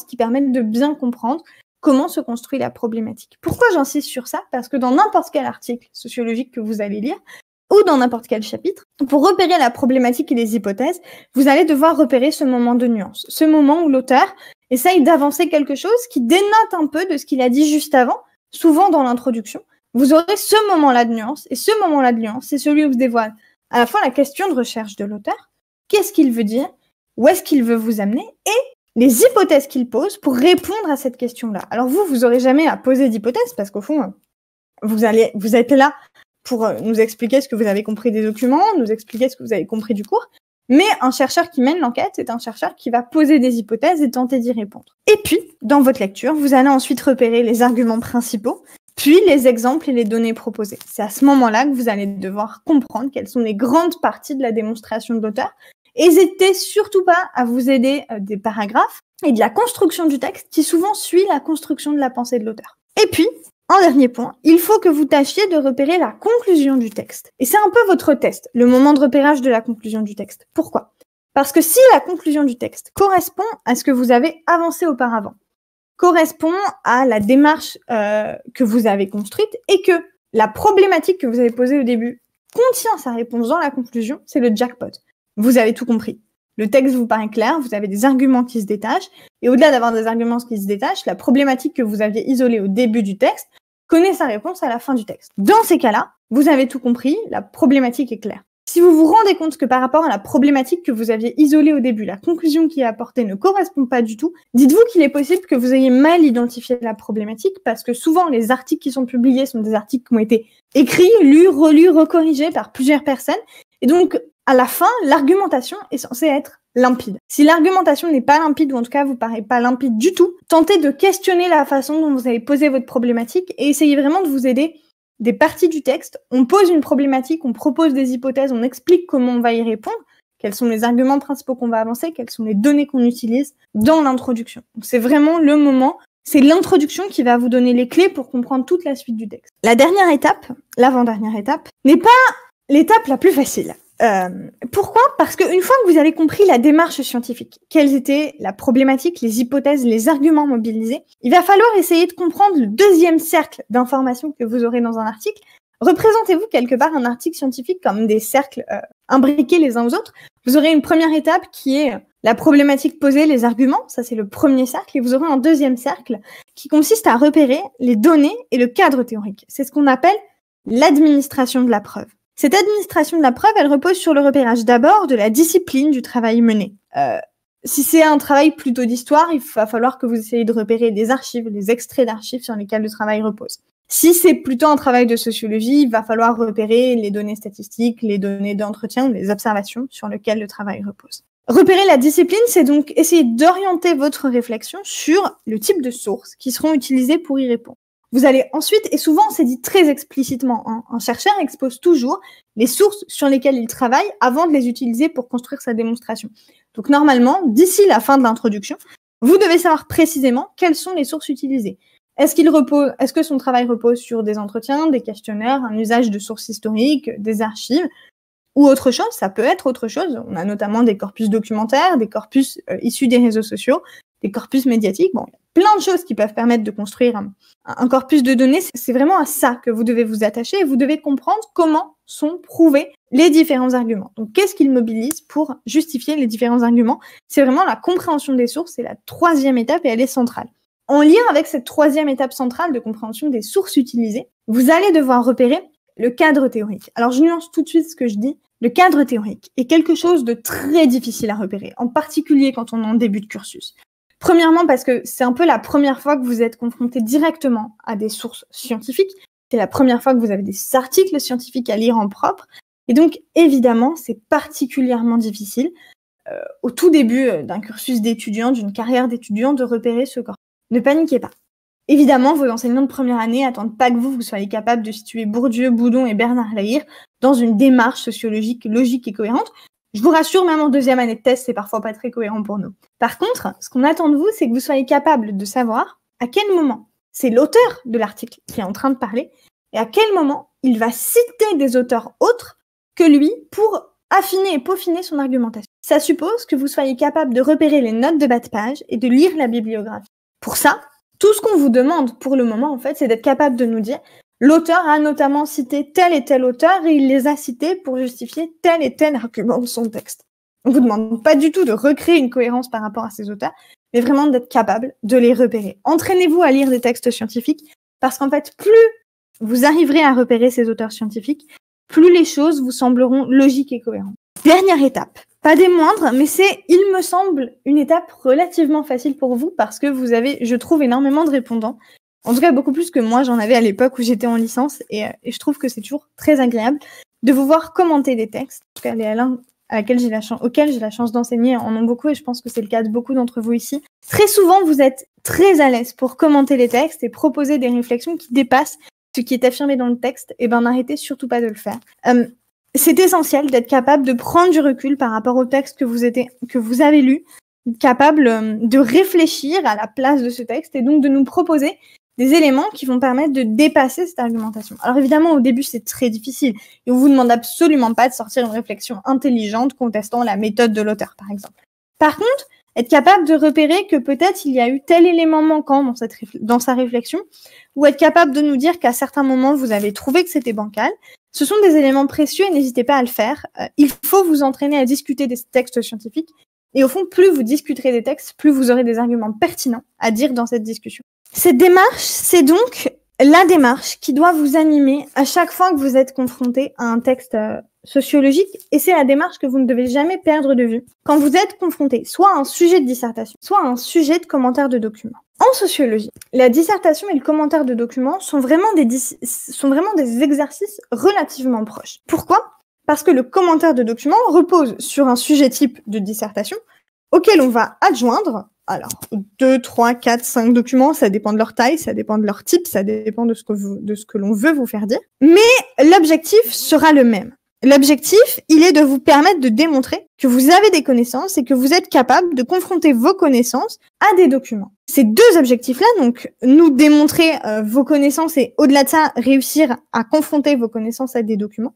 [SPEAKER 1] qui permettent de bien comprendre comment se construit la problématique. Pourquoi j'insiste sur ça? Parce que dans n'importe quel article sociologique que vous allez lire, ou dans n'importe quel chapitre, pour repérer la problématique et les hypothèses, vous allez devoir repérer ce moment de nuance, ce moment où l'auteur essaye d'avancer quelque chose qui dénote un peu de ce qu'il a dit juste avant, souvent dans l'introduction. Vous aurez ce moment-là de nuance, et ce moment-là de nuance, c'est celui où se dévoile à la fois la question de recherche de l'auteur, qu'est-ce qu'il veut dire, où est-ce qu'il veut vous amener, et les hypothèses qu'il pose pour répondre à cette question-là. Alors vous n'aurez jamais à poser d'hypothèses, parce qu'au fond, vous êtes là pour nous expliquer ce que vous avez compris des documents, nous expliquer ce que vous avez compris du cours. Mais un chercheur qui mène l'enquête, c'est un chercheur qui va poser des hypothèses et tenter d'y répondre. Et puis, dans votre lecture, vous allez ensuite repérer les arguments principaux puis les exemples et les données proposées. C'est à ce moment-là que vous allez devoir comprendre quelles sont les grandes parties de la démonstration de l'auteur. N'hésitez surtout pas à vous aider des paragraphes et de la construction du texte qui souvent suit la construction de la pensée de l'auteur. Et puis, en dernier point, il faut que vous tâchiez de repérer la conclusion du texte. Et c'est un peu votre test, le moment de repérage de la conclusion du texte. Pourquoi ? Parce que si la conclusion du texte correspond à ce que vous avez avancé auparavant, correspond à la démarche que vous avez construite et que la problématique que vous avez posée au début contient sa réponse dans la conclusion, c'est le jackpot. Vous avez tout compris. Le texte vous paraît clair, vous avez des arguments qui se détachent, et au-delà d'avoir des arguments qui se détachent, la problématique que vous aviez isolée au début du texte connaît sa réponse à la fin du texte. Dans ces cas-là, vous avez tout compris, la problématique est claire. Si vous vous rendez compte que par rapport à la problématique que vous aviez isolée au début, la conclusion qui est apportée ne correspond pas du tout, dites-vous qu'il est possible que vous ayez mal identifié la problématique, parce que souvent les articles qui sont publiés sont des articles qui ont été écrits, lus, relus, recorrigés par plusieurs personnes, et donc à la fin, l'argumentation est censée être limpide. Si l'argumentation n'est pas limpide, ou en tout cas vous paraît pas limpide du tout, tentez de questionner la façon dont vous avez posé votre problématique et essayez vraiment de vous aider des parties du texte. On pose une problématique, on propose des hypothèses, on explique comment on va y répondre, quels sont les arguments principaux qu'on va avancer, quelles sont les données qu'on utilise dans l'introduction. Donc c'est vraiment le moment, c'est l'introduction qui va vous donner les clés pour comprendre toute la suite du texte. La dernière étape, l'avant-dernière étape, n'est pas l'étape la plus facile. Pourquoi ? Parce qu'une fois que vous avez compris la démarche scientifique, quelles étaient la problématique, les hypothèses, les arguments mobilisés, il va falloir essayer de comprendre le deuxième cercle d'informations que vous aurez dans un article. Représentez-vous quelque part un article scientifique comme des cercles imbriqués les uns aux autres. Vous aurez une première étape qui est la problématique posée, les arguments, ça c'est le premier cercle, et vous aurez un deuxième cercle qui consiste à repérer les données et le cadre théorique. C'est ce qu'on appelle l'administration de la preuve. Cette administration de la preuve, elle repose sur le repérage d'abord de la discipline du travail mené. Si c'est un travail plutôt d'histoire, il va falloir que vous essayiez de repérer des archives, des extraits d'archives sur lesquels le travail repose. Si c'est plutôt un travail de sociologie, il va falloir repérer les données statistiques, les données d'entretien, les observations sur lesquelles le travail repose. Repérer la discipline, c'est donc essayer d'orienter votre réflexion sur le type de sources qui seront utilisées pour y répondre. Vous allez ensuite, et souvent c'est dit très explicitement, un chercheur expose toujours les sources sur lesquelles il travaille avant de les utiliser pour construire sa démonstration. Donc normalement, d'ici la fin de l'introduction, vous devez savoir précisément quelles sont les sources utilisées. Est-ce que son travail repose sur des entretiens, des questionnaires, un usage de sources historiques, des archives, ou autre chose? Ça peut être autre chose. On a notamment des corpus documentaires, des corpus issus des réseaux sociaux, des corpus médiatiques. Bon, il y a plein de choses qui peuvent permettre de construire un corpus de données. C'est vraiment à ça que vous devez vous attacher et vous devez comprendre comment sont prouvés les différents arguments. Donc, qu'est-ce qu'ils mobilisent pour justifier les différents arguments? C'est vraiment la compréhension des sources, c'est la troisième étape et elle est centrale. En lien avec cette troisième étape centrale de compréhension des sources utilisées, vous allez devoir repérer le cadre théorique. Alors, je nuance tout de suite ce que je dis. Le cadre théorique est quelque chose de très difficile à repérer, en particulier quand on est en début de cursus. Premièrement, parce que c'est un peu la première fois que vous êtes confronté directement à des sources scientifiques. C'est la première fois que vous avez des articles scientifiques à lire en propre. Et donc, évidemment, c'est particulièrement difficile, au tout début d'un cursus d'étudiant, d'une carrière d'étudiant, de repérer ce corps. Ne paniquez pas. Évidemment, vos enseignants de première année n'attendent pas que vous soyez capable de situer Bourdieu, Boudon et Bernard Lahire dans une démarche sociologique, logique et cohérente. Je vous rassure, même en deuxième année de thèse, c'est parfois pas très cohérent pour nous. Par contre, ce qu'on attend de vous, c'est que vous soyez capable de savoir à quel moment c'est l'auteur de l'article qui est en train de parler et à quel moment il va citer des auteurs autres que lui pour affiner et peaufiner son argumentation. Ça suppose que vous soyez capable de repérer les notes de bas de page et de lire la bibliographie. Pour ça, tout ce qu'on vous demande pour le moment, en fait, c'est d'être capable de nous dire l'auteur a notamment cité tel et tel auteur et il les a cités pour justifier tel et tel argument de son texte. On ne vous demande pas du tout de recréer une cohérence par rapport à ces auteurs, mais vraiment d'être capable de les repérer. Entraînez-vous à lire des textes scientifiques parce qu'en fait, plus vous arriverez à repérer ces auteurs scientifiques, plus les choses vous sembleront logiques et cohérentes. Dernière étape, pas des moindres, mais c'est, il me semble, une étape relativement facile pour vous parce que vous avez, je trouve, énormément de répondants. En tout cas, beaucoup plus que moi, j'en avais à l'époque où j'étais en licence et je trouve que c'est toujours très agréable de vous voir commenter des textes. En tout cas, Léa Alain, auxquelles j'ai la chance d'enseigner en ont beaucoup, et je pense que c'est le cas de beaucoup d'entre vous ici. Très souvent, vous êtes très à l'aise pour commenter les textes et proposer des réflexions qui dépassent ce qui est affirmé dans le texte. Et ben, n'arrêtez surtout pas de le faire. C'est essentiel d'être capable de prendre du recul par rapport au texte que vous avez lu, capable de réfléchir à la place de ce texte et donc de nous proposer des éléments qui vont permettre de dépasser cette argumentation. Alors évidemment, au début, c'est très difficile et on vous demande absolument pas de sortir une réflexion intelligente contestant la méthode de l'auteur, par exemple. Par contre, être capable de repérer que peut-être il y a eu tel élément manquant dans sa réflexion, ou être capable de nous dire qu'à certains moments, vous avez trouvé que c'était bancal, ce sont des éléments précieux et n'hésitez pas à le faire. Il faut vous entraîner à discuter des textes scientifiques. Et au fond, plus vous discuterez des textes, plus vous aurez des arguments pertinents à dire dans cette discussion. Cette démarche, c'est donc la démarche qui doit vous animer à chaque fois que vous êtes confronté à un texte sociologique, et c'est la démarche que vous ne devez jamais perdre de vue quand vous êtes confronté soit à un sujet de dissertation, soit à un sujet de commentaire de document. En sociologie, la dissertation et le commentaire de document sont vraiment des exercices relativement proches. Pourquoi ? Parce que le commentaire de document repose sur un sujet type de dissertation auquel on va adjoindre 2, 3, 4, 5 documents, ça dépend de leur taille, ça dépend de leur type, ça dépend de ce que l'on veut vous faire dire. Mais l'objectif sera le même. L'objectif, il est de vous permettre de démontrer que vous avez des connaissances et que vous êtes capable de confronter vos connaissances à des documents. Ces deux objectifs-là, donc nous démontrer vos connaissances et au-delà de ça, réussir à confronter vos connaissances à des documents,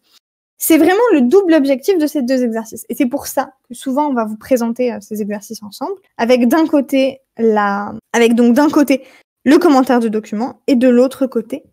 [SPEAKER 1] c'est vraiment le double objectif de ces deux exercices. Et c'est pour ça que souvent on va vous présenter ces exercices ensemble, avec d'un côté le commentaire de document et de l'autre côté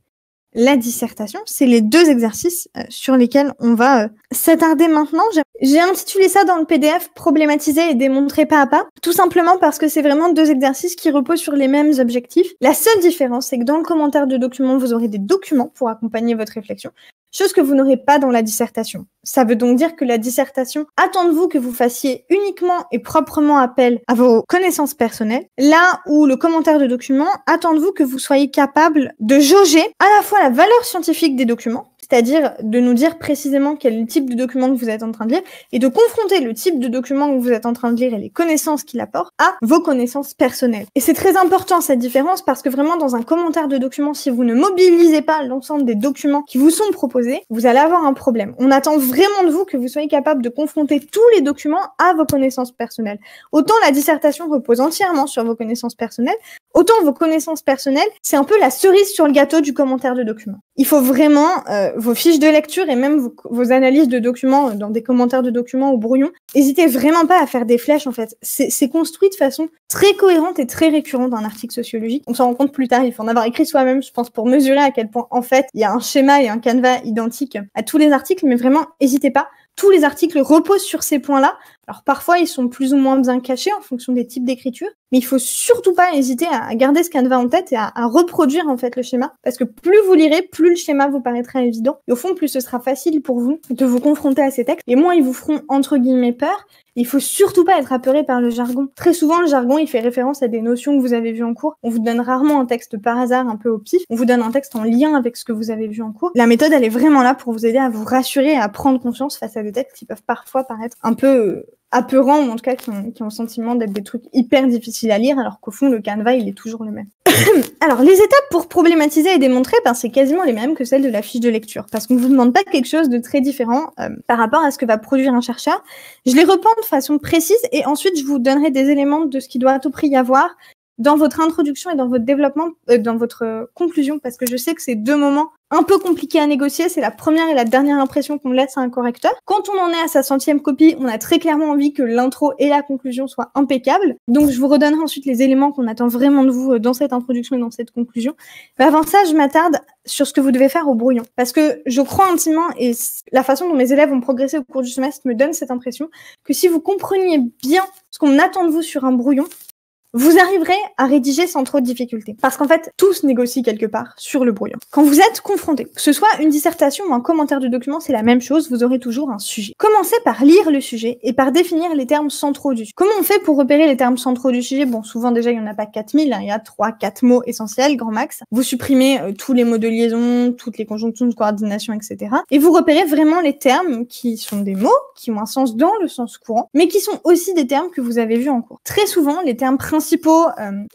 [SPEAKER 1] la dissertation. C'est les deux exercices sur lesquels on va s'attarder maintenant. J'ai intitulé ça dans le PDF « Problématiser et démontrer pas à pas », tout simplement parce que c'est vraiment deux exercices qui reposent sur les mêmes objectifs. La seule différence, c'est que dans le commentaire de document, vous aurez des documents pour accompagner votre réflexion, chose que vous n'aurez pas dans la dissertation. Ça veut donc dire que la dissertation attend de vous que vous fassiez uniquement et proprement appel à vos connaissances personnelles, là où le commentaire de document attend de vous que vous soyez capable de jauger à la fois la valeur scientifique des documents, c'est-à-dire de nous dire précisément quel est le type de document que vous êtes en train de lire, et de confronter le type de document que vous êtes en train de lire et les connaissances qu'il apporte à vos connaissances personnelles. Et c'est très important cette différence parce que vraiment dans un commentaire de document, si vous ne mobilisez pas l'ensemble des documents qui vous sont proposés, vous allez avoir un problème. On attend vraiment de vous que vous soyez capable de confronter tous les documents à vos connaissances personnelles. Autant la dissertation repose entièrement sur vos connaissances personnelles, autant vos connaissances personnelles, c'est un peu la cerise sur le gâteau du commentaire de document. Il faut vraiment vos fiches de lecture et même vos analyses de documents dans des commentaires de documents ou brouillons, n'hésitez vraiment pas à faire des flèches en fait. C'est construit de façon très cohérente et très récurrente dans un article sociologique. On s'en rend compte plus tard, il faut en avoir écrit soi-même, je pense, pour mesurer à quel point en fait il y a un schéma et un canevas identique à tous les articles, mais vraiment, n'hésitez pas. Tous les articles reposent sur ces points-là. Alors parfois, ils sont plus ou moins bien cachés en fonction des types d'écriture, mais il faut surtout pas hésiter à garder ce canevas en tête et à reproduire en fait le schéma, parce que plus vous lirez, plus le schéma vous paraîtra évident, et au fond, plus ce sera facile pour vous de vous confronter à ces textes, et moins ils vous feront entre guillemets peur. Il faut surtout pas être apeuré par le jargon. Très souvent, le jargon, il fait référence à des notions que vous avez vues en cours. On vous donne rarement un texte par hasard, un peu au pif. On vous donne un texte en lien avec ce que vous avez vu en cours. La méthode, elle est vraiment là pour vous aider à vous rassurer et à prendre confiance face à des textes qui peuvent parfois paraître un peu apeurants, ou en tout cas qui ont le sentiment d'être des trucs hyper difficiles à lire, alors qu'au fond, le canevas, il est toujours le même. Alors, les étapes pour problématiser et démontrer, c'est quasiment les mêmes que celles de la fiche de lecture, parce qu'on ne vous demande pas quelque chose de très différent par rapport à ce que va produire un chercheur. Je les reprends de façon précise et ensuite, je vous donnerai des éléments de ce qu'il doit à tout prix y avoir dans votre introduction et dans votre développement, dans votre conclusion, parce que je sais que c'est deux moments un peu compliqués à négocier. C'est la première et la dernière impression qu'on laisse à un correcteur. Quand on en est à sa 100e copie, on a très clairement envie que l'intro et la conclusion soient impeccables. Donc, je vous redonnerai ensuite les éléments qu'on attend vraiment de vous dans cette introduction et dans cette conclusion. Mais avant ça, je m'attarde sur ce que vous devez faire au brouillon. Parce que je crois intimement, et la façon dont mes élèves ont progressé au cours du semestre me donne cette impression, que si vous compreniez bien ce qu'on attend de vous sur un brouillon, vous arriverez à rédiger sans trop de difficultés. Parce qu'en fait, tout se négocie quelque part sur le brouillon. Quand vous êtes confronté, que ce soit une dissertation ou un commentaire de document, c'est la même chose, vous aurez toujours un sujet. Commencez par lire le sujet et par définir les termes centraux du sujet. Comment on fait pour repérer les termes centraux du sujet? Bon, souvent déjà, il n'y en a pas 4000, hein, il y a 3-4 mots essentiels, grand max. Vous supprimez tous les mots de liaison, toutes les conjonctions de coordination, etc. Et vous repérez vraiment les termes qui sont des mots, qui ont un sens dans le sens courant, mais qui sont aussi des termes que vous avez vus en cours. Très souvent, les termes principaux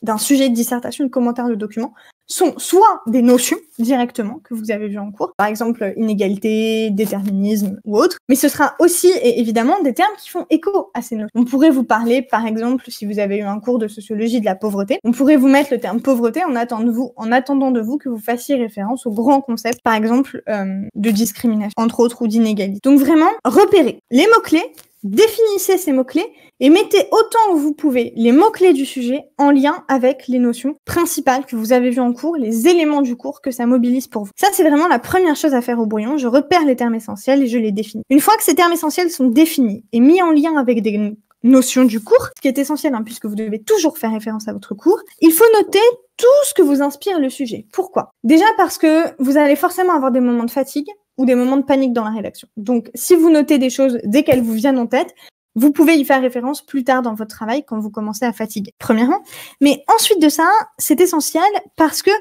[SPEAKER 1] d'un sujet de dissertation, de commentaire de document, sont soit des notions directement que vous avez vues en cours, par exemple inégalité, déterminisme ou autre, mais ce sera aussi et évidemment des termes qui font écho à ces notions. On pourrait vous parler, par exemple, si vous avez eu un cours de sociologie de la pauvreté, on pourrait vous mettre le terme pauvreté en attendant de vous que vous fassiez référence au grand concept, par exemple, de discrimination, entre autres, ou d'inégalité. Donc vraiment, repérez les mots-clés, définissez ces mots-clés et mettez autant que vous pouvez les mots-clés du sujet en lien avec les notions principales que vous avez vues en cours, les éléments du cours que ça mobilise pour vous. Ça, c'est vraiment la première chose à faire au brouillon. Je repère les termes essentiels et je les définis. Une fois que ces termes essentiels sont définis et mis en lien avec des notions du cours, ce qui est essentiel puisque vous devez toujours faire référence à votre cours, il faut noter tout ce que vous inspire le sujet. Pourquoi? Déjà parce que vous allez forcément avoir des moments de fatigue ou des moments de panique dans la rédaction. Donc, si vous notez des choses dès qu'elles vous viennent en tête, vous pouvez y faire référence plus tard dans votre travail quand vous commencez à fatiguer, premièrement. Mais ensuite de ça, c'est essentiel parce que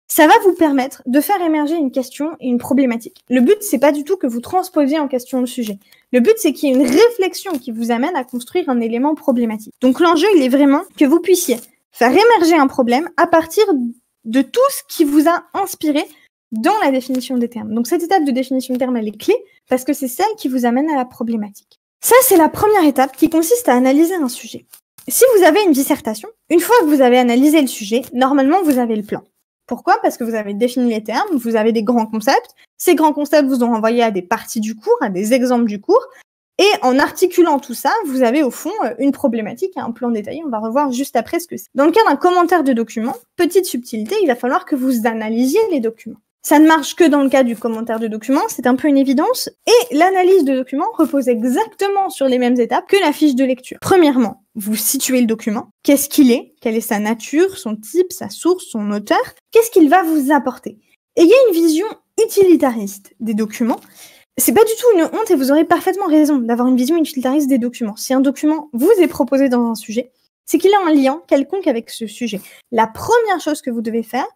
[SPEAKER 1] ça va vous permettre de faire émerger une question et une problématique. Le but, c'est pas du tout que vous transposiez en question le sujet. Le but, c'est qu'il y ait une réflexion qui vous amène à construire un élément problématique. Donc, l'enjeu, il est vraiment que vous puissiez faire émerger un problème à partir de tout ce qui vous a inspiré dans la définition des termes. Donc, cette étape de définition de termes, elle est clé parce que c'est celle qui vous amène à la problématique. Ça, c'est la première étape qui consiste à analyser un sujet. Si vous avez une dissertation, une fois que vous avez analysé le sujet, normalement, vous avez le plan. Pourquoi? Parce que vous avez défini les termes, vous avez des grands concepts. Ces grands concepts vous ont renvoyé à des parties du cours, à des exemples du cours. Et en articulant tout ça, vous avez au fond une problématique et un plan détaillé. On va revoir juste après ce que c'est. Dans le cas d'un commentaire de document, petite subtilité, il va falloir que vous analysiez les documents. Ça ne marche que dans le cas du commentaire de document, c'est un peu une évidence. Et l'analyse de document repose exactement sur les mêmes étapes que la fiche de lecture. Premièrement, vous situez le document. Qu'est-ce qu'il est? Quelle est sa nature, son type, sa source, son auteur? Qu'est-ce qu'il va vous apporter? Ayez une vision utilitariste des documents. C'est pas du tout une honte et vous aurez parfaitement raison d'avoir une vision utilitariste des documents. Si un document vous est proposé dans un sujet, c'est qu'il a un lien quelconque avec ce sujet. La première chose que vous devez faire,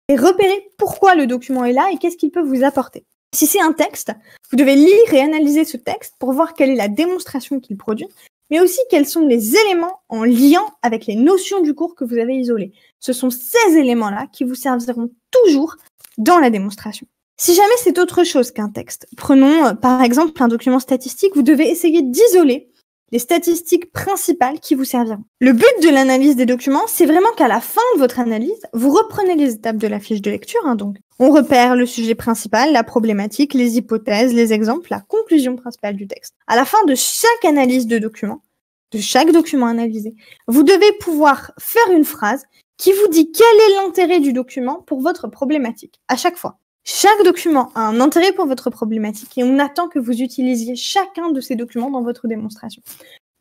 [SPEAKER 1] et repérer pourquoi le document est là et qu'est-ce qu'il peut vous apporter. Si c'est un texte, vous devez lire et analyser ce texte pour voir quelle est la démonstration qu'il produit, mais aussi quels sont les éléments en lien avec les notions du cours que vous avez isolées. Ce sont ces éléments-là qui vous serviront toujours dans la démonstration. Si jamais c'est autre chose qu'un texte, prenons par exemple un document statistique, vous devez essayer d'isoler les statistiques principales qui vous serviront. Le but de l'analyse des documents, c'est vraiment qu'à la fin de votre analyse, vous reprenez les étapes de la fiche de lecture. Donc, on repère le sujet principal, la problématique, les hypothèses, les exemples, la conclusion principale du texte. À la fin de chaque analyse de document, de chaque document analysé, vous devez pouvoir faire une phrase qui vous dit quel est l'intérêt du document pour votre problématique, à chaque fois. Chaque document a un intérêt pour votre problématique et on attend que vous utilisiez chacun de ces documents dans votre démonstration.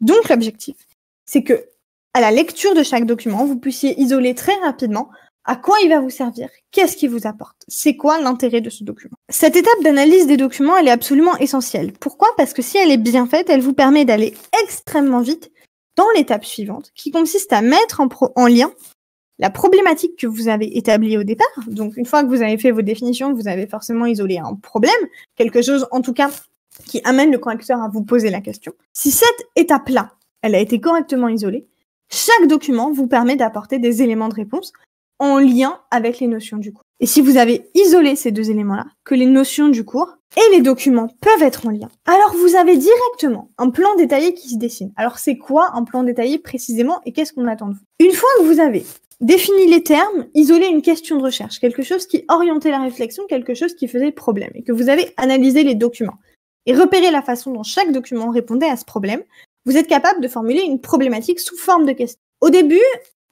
[SPEAKER 1] Donc l'objectif, c'est que à la lecture de chaque document, vous puissiez isoler très rapidement à quoi il va vous servir, qu'est-ce qu'il vous apporte, c'est quoi l'intérêt de ce document. Cette étape d'analyse des documents, elle est absolument essentielle. Pourquoi? Parce que si elle est bien faite, elle vous permet d'aller extrêmement vite dans l'étape suivante, qui consiste à mettre en lien la problématique que vous avez établie au départ. Donc, une fois que vous avez fait vos définitions, vous avez forcément isolé un problème, quelque chose, en tout cas, qui amène le correcteur à vous poser la question. Si cette étape-là, elle a été correctement isolée, chaque document vous permet d'apporter des éléments de réponse en lien avec les notions du cours. Et si vous avez isolé ces deux éléments-là, que les notions du cours et les documents peuvent être en lien, alors vous avez directement un plan détaillé qui se dessine. Alors, c'est quoi un plan détaillé précisément et qu'est-ce qu'on attend de vous? Une fois que vous avez définir les termes, isoler une question de recherche, quelque chose qui orientait la réflexion, quelque chose qui faisait problème, et que vous avez analysé les documents, et repéré la façon dont chaque document répondait à ce problème, vous êtes capable de formuler une problématique sous forme de question. Au début,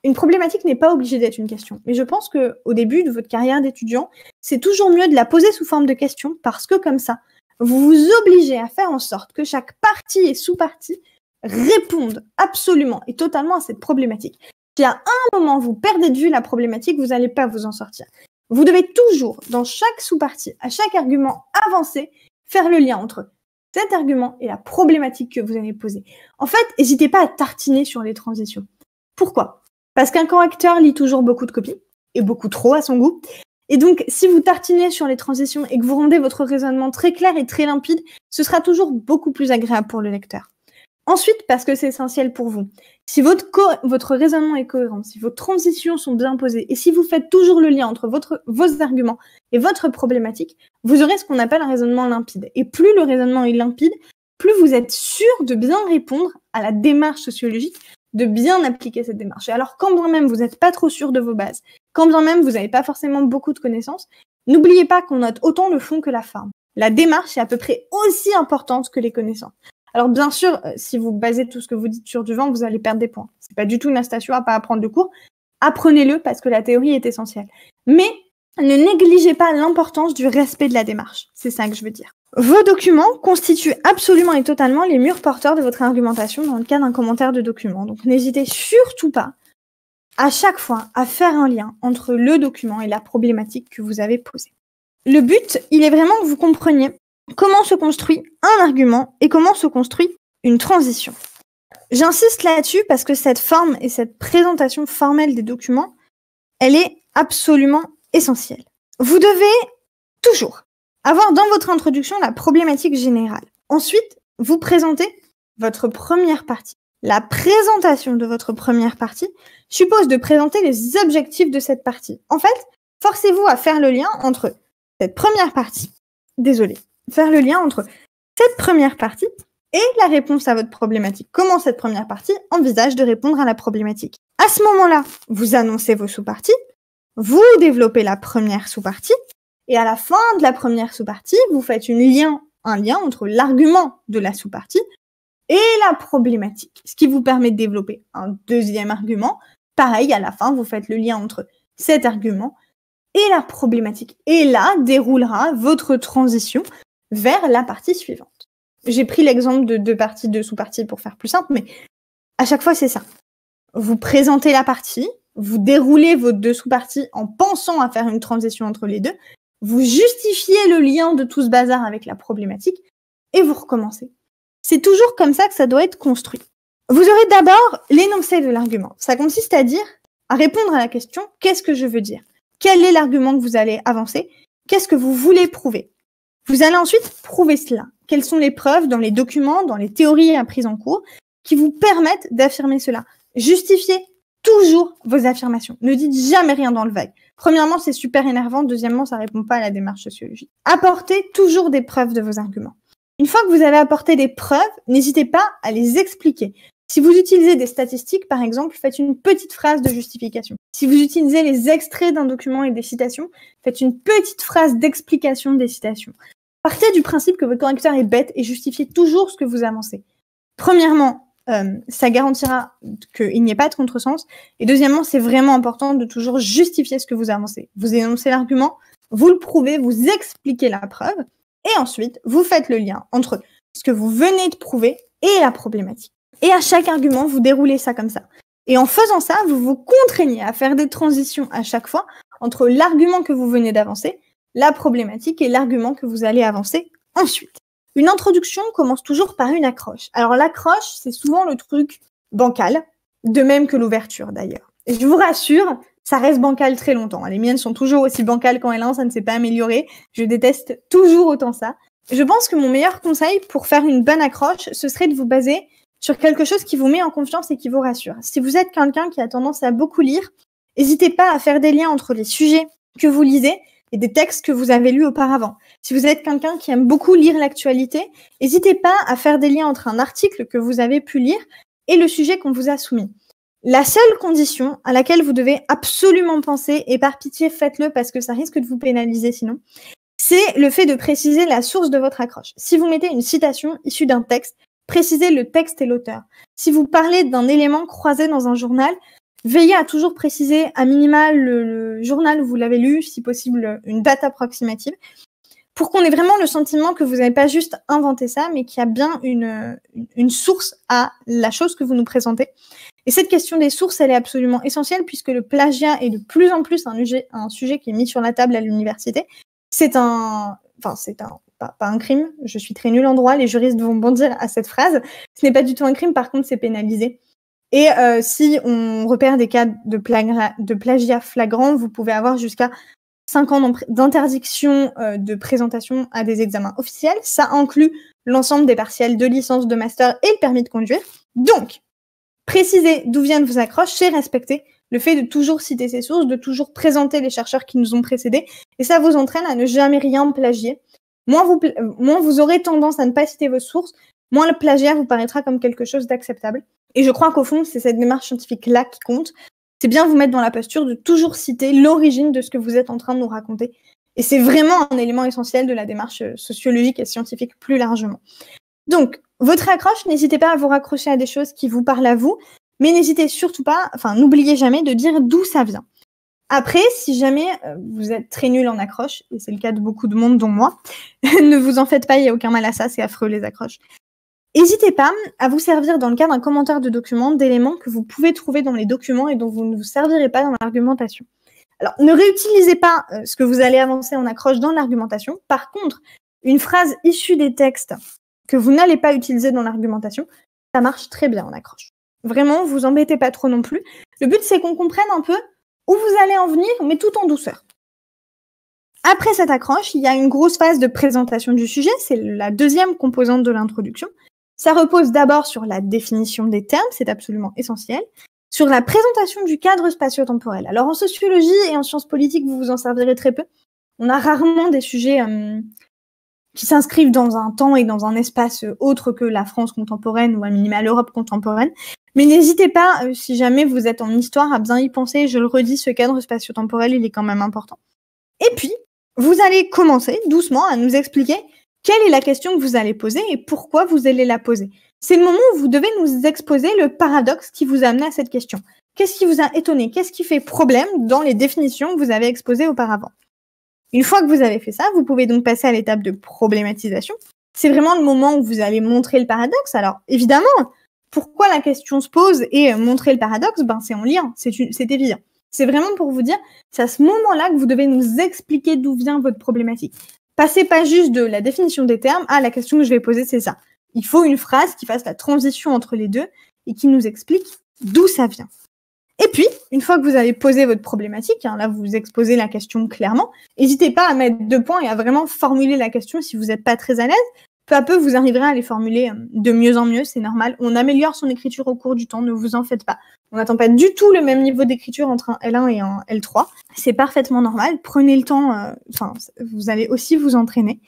[SPEAKER 1] une problématique n'est pas obligée d'être une question, mais je pense qu'au début de votre carrière d'étudiant, c'est toujours mieux de la poser sous forme de question, parce que comme ça, vous vous obligez à faire en sorte que chaque partie et sous-partie répondent absolument et totalement à cette problématique. Si à un moment vous perdez de vue la problématique, vous n'allez pas vous en sortir. Vous devez toujours, dans chaque sous-partie, à chaque argument avancé, faire le lien entre cet argument et la problématique que vous allez poser. En fait, n'hésitez pas à tartiner sur les transitions. Pourquoi? Parce qu'un correcteur lit toujours beaucoup de copies, et beaucoup trop à son goût. Et donc, si vous tartinez sur les transitions et que vous rendez votre raisonnement très clair et très limpide, ce sera toujours beaucoup plus agréable pour le lecteur. Ensuite, parce que c'est essentiel pour vous. Si votre raisonnement est cohérent, si vos transitions sont bien posées, et si vous faites toujours le lien entre vos arguments et votre problématique, vous aurez ce qu'on appelle un raisonnement limpide. Et plus le raisonnement est limpide, plus vous êtes sûr de bien répondre à la démarche sociologique, de bien appliquer cette démarche. Et alors, quand bien même vous n'êtes pas trop sûr de vos bases, quand bien même vous n'avez pas forcément beaucoup de connaissances, n'oubliez pas qu'on note autant le fond que la forme. La démarche est à peu près aussi importante que les connaissances. Alors bien sûr, si vous basez tout ce que vous dites sur du vent, vous allez perdre des points. C'est pas du tout une incitation à pas apprendre de cours. Apprenez-le parce que la théorie est essentielle. Mais ne négligez pas l'importance du respect de la démarche. C'est ça que je veux dire. Vos documents constituent absolument et totalement les murs porteurs de votre argumentation dans le cas d'un commentaire de document. Donc n'hésitez surtout pas à chaque fois à faire un lien entre le document et la problématique que vous avez posée. Le but, il est vraiment que vous compreniez comment se construit un argument et comment se construit une transition. J'insiste là-dessus parce que cette forme et cette présentation formelle des documents, elle est absolument essentielle. Vous devez toujours avoir dans votre introduction la problématique générale. Ensuite, vous présentez votre première partie. La présentation de votre première partie suppose de présenter les objectifs de cette partie. En fait, forcez-vous à faire le lien entre cette première partie, faire le lien entre cette première partie et la réponse à votre problématique. Comment cette première partie envisage de répondre à la problématique. À ce moment-là, vous annoncez vos sous-parties, vous développez la première sous-partie, et à la fin de la première sous-partie, vous faites un lien entre l'argument de la sous-partie et la problématique, ce qui vous permet de développer un deuxième argument. Pareil, à la fin, vous faites le lien entre cet argument et la problématique. Et là, déroulera votre transition vers la partie suivante. J'ai pris l'exemple de deux sous-parties pour faire plus simple, mais à chaque fois, c'est ça. Vous présentez la partie, vous déroulez vos deux sous-parties en pensant à faire une transition entre les deux, vous justifiez le lien de tout ce bazar avec la problématique, et vous recommencez. C'est toujours comme ça que ça doit être construit. Vous aurez d'abord l'énoncé de l'argument. Ça consiste à répondre à la question « Qu'est-ce que je veux dire ?» Quel est l'argument que vous allez avancer? Qu'est-ce que vous voulez prouver? Vous allez ensuite prouver cela. Quelles sont les preuves dans les documents, dans les théories apprises en cours qui vous permettent d'affirmer cela? Justifiez toujours vos affirmations. Ne dites jamais rien dans le vague. Premièrement, c'est super énervant. Deuxièmement, ça ne répond pas à la démarche sociologique. Apportez toujours des preuves de vos arguments. Une fois que vous avez apporté des preuves, n'hésitez pas à les expliquer. Si vous utilisez des statistiques, par exemple, faites une petite phrase de justification. Si vous utilisez les extraits d'un document et des citations, faites une petite phrase d'explication des citations. Partez du principe que votre correcteur est bête et justifiez toujours ce que vous avancez. Premièrement, ça garantira qu'il n'y ait pas de contresens. Et deuxièmement, c'est vraiment important de toujours justifier ce que vous avancez. Vous énoncez l'argument, vous le prouvez, vous expliquez la preuve, et ensuite, vous faites le lien entre ce que vous venez de prouver et la problématique. Et à chaque argument, vous déroulez ça comme ça. Et en faisant ça, vous vous contraignez à faire des transitions à chaque fois entre l'argument que vous venez d'avancer, la problématique et l'argument que vous allez avancer ensuite. Une introduction commence toujours par une accroche. Alors l'accroche, c'est souvent le truc bancal, de même que l'ouverture d'ailleurs. Et je vous rassure, ça reste bancal très longtemps. Les miennes sont toujours aussi bancales quand elles ça ne s'est pas amélioré. Je déteste toujours autant ça. Je pense que mon meilleur conseil pour faire une bonne accroche, ce serait de vous baser sur quelque chose qui vous met en confiance et qui vous rassure. Si vous êtes quelqu'un qui a tendance à beaucoup lire, n'hésitez pas à faire des liens entre les sujets que vous lisez et des textes que vous avez lus auparavant. Si vous êtes quelqu'un qui aime beaucoup lire l'actualité, n'hésitez pas à faire des liens entre un article que vous avez pu lire et le sujet qu'on vous a soumis. La seule condition à laquelle vous devez absolument penser, et par pitié faites-le parce que ça risque de vous pénaliser sinon, c'est le fait de préciser la source de votre accroche. Si vous mettez une citation issue d'un texte, précisez le texte et l'auteur. Si vous parlez d'un élément croisé dans un journal, veillez à toujours préciser à minima le journal où vous l'avez lu, si possible une date approximative, pour qu'on ait vraiment le sentiment que vous n'avez pas juste inventé ça, mais qu'il y a bien une source à la chose que vous nous présentez. Et cette question des sources, elle est absolument essentielle puisque le plagiat est de plus en plus un sujet qui est mis sur la table à l'université. Pas un crime, je suis très nulle en droit, les juristes vont bondir à cette phrase. Ce n'est pas du tout un crime, par contre, c'est pénalisé. Et si on repère des cas de plagiat flagrant, vous pouvez avoir jusqu'à 5 ans d'interdiction de présentation à des examens officiels. Ça inclut l'ensemble des partiels de licence, de master et le permis de conduire. Donc, préciser d'où viennent vos accroches, c'est respecter le fait de toujours citer ses sources, de toujours présenter les chercheurs qui nous ont précédés. Et ça vous entraîne à ne jamais rien plagier. Moins vous aurez tendance à ne pas citer vos sources, moins le plagiat vous paraîtra comme quelque chose d'acceptable. Et je crois qu'au fond, c'est cette démarche scientifique-là qui compte. C'est bien vous mettre dans la posture de toujours citer l'origine de ce que vous êtes en train de nous raconter. Et c'est vraiment un élément essentiel de la démarche sociologique et scientifique plus largement. Donc, votre accroche, n'hésitez pas à vous raccrocher à des choses qui vous parlent à vous, mais n'hésitez surtout pas, n'oubliez jamais de dire d'où ça vient. Après, si jamais vous êtes très nul en accroche, et c'est le cas de beaucoup de monde dont moi, ne vous en faites pas, il n'y a aucun mal à ça, c'est affreux les accroches. N'hésitez pas à vous servir dans le cas d'un commentaire de document d'éléments que vous pouvez trouver dans les documents et dont vous ne vous servirez pas dans l'argumentation. Alors, ne réutilisez pas ce que vous allez avancer en accroche dans l'argumentation. Par contre, une phrase issue des textes que vous n'allez pas utiliser dans l'argumentation, ça marche très bien en accroche. Vraiment, vous embêtez pas trop non plus. Le but, c'est qu'on comprenne un peu où vous allez en venir, mais tout en douceur. Après cette accroche, il y a une grosse phase de présentation du sujet, c'est la deuxième composante de l'introduction. Ça repose d'abord sur la définition des termes, c'est absolument essentiel, sur la présentation du cadre spatio-temporel. Alors en sociologie et en sciences politiques, vous vous en servirez très peu. On a rarement des sujets qui s'inscrivent dans un temps et dans un espace autre que la France contemporaine ou à minima l'Europe contemporaine. Mais n'hésitez pas, si jamais vous êtes en histoire, à bien y penser. Je le redis, ce cadre spatio-temporel, il est quand même important. Et puis, vous allez commencer doucement à nous expliquer quelle est la question que vous allez poser et pourquoi vous allez la poser. C'est le moment où vous devez nous exposer le paradoxe qui vous a amené à cette question. Qu'est-ce qui vous a étonné? Qu'est-ce qui fait problème dans les définitions que vous avez exposées auparavant? Une fois que vous avez fait ça, vous pouvez donc passer à l'étape de problématisation. C'est vraiment le moment où vous allez montrer le paradoxe. Alors, évidemment, pourquoi la question se pose et montrer le paradoxe, c'est en lien, c'est évident. C'est vraiment pour vous dire, c'est à ce moment-là que vous devez nous expliquer d'où vient votre problématique. Passez pas juste de la définition des termes à la question que je vais poser, c'est ça. Il faut une phrase qui fasse la transition entre les deux et qui nous explique d'où ça vient. Et puis, une fois que vous avez posé votre problématique, là vous exposez la question clairement, n'hésitez pas à mettre 2 points et à vraiment formuler la question si vous n'êtes pas très à l'aise. Peu à peu, vous arriverez à les formuler de mieux en mieux, c'est normal. On améliore son écriture au cours du temps, ne vous en faites pas. On n'attend pas du tout le même niveau d'écriture entre un L1 et un L3. C'est parfaitement normal. Prenez le temps, vous allez aussi vous entraîner.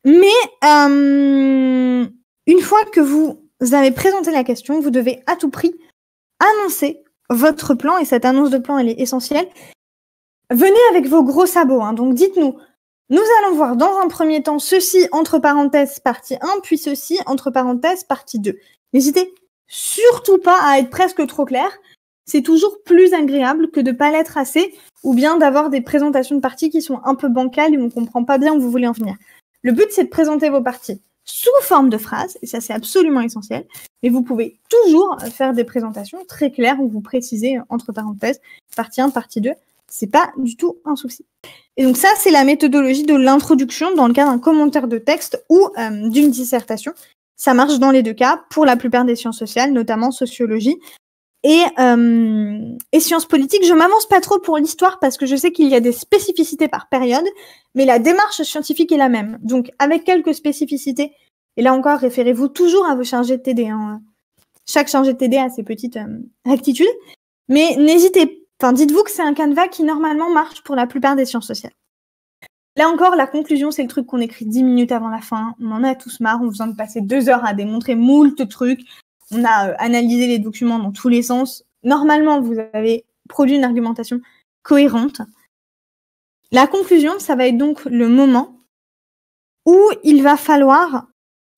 [SPEAKER 1] Mais une fois que vous avez présenté la question, vous devez à tout prix annoncer votre plan, et cette annonce de plan, elle est essentielle. Venez avec vos gros sabots, donc dites-nous, nous allons voir dans un premier temps ceci, entre parenthèses, partie 1, puis ceci, entre parenthèses, partie 2. N'hésitez surtout pas à être presque trop clair. C'est toujours plus agréable que de ne pas l'être assez, ou bien d'avoir des présentations de parties qui sont un peu bancales et on ne comprend pas bien où vous voulez en venir. Le but, c'est de présenter vos parties sous forme de phrases, et ça c'est absolument essentiel, mais vous pouvez toujours faire des présentations très claires où vous précisez entre parenthèses, partie 1, partie 2, c'est pas du tout un souci. Et donc ça, c'est la méthodologie de l'introduction dans le cas d'un commentaire de texte ou d'une dissertation. Ça marche dans les deux cas, pour la plupart des sciences sociales, notamment sociologie et sciences politiques. Je m'avance pas trop pour l'histoire parce que je sais qu'il y a des spécificités par période, mais la démarche scientifique est la même. Donc, avec quelques spécificités, et là encore, référez-vous toujours à vos chargés de TD. Chaque chargé de TD a ses petites rectitudes, mais dites-vous que c'est un canevas qui normalement marche pour la plupart des sciences sociales. Là encore, la conclusion, c'est le truc qu'on écrit 10 minutes avant la fin. On en a tous marre, on besoin de passer 2 heures à démontrer moult trucs. On a analysé les documents dans tous les sens. Normalement, vous avez produit une argumentation cohérente. La conclusion, ça va être donc le moment où il va falloir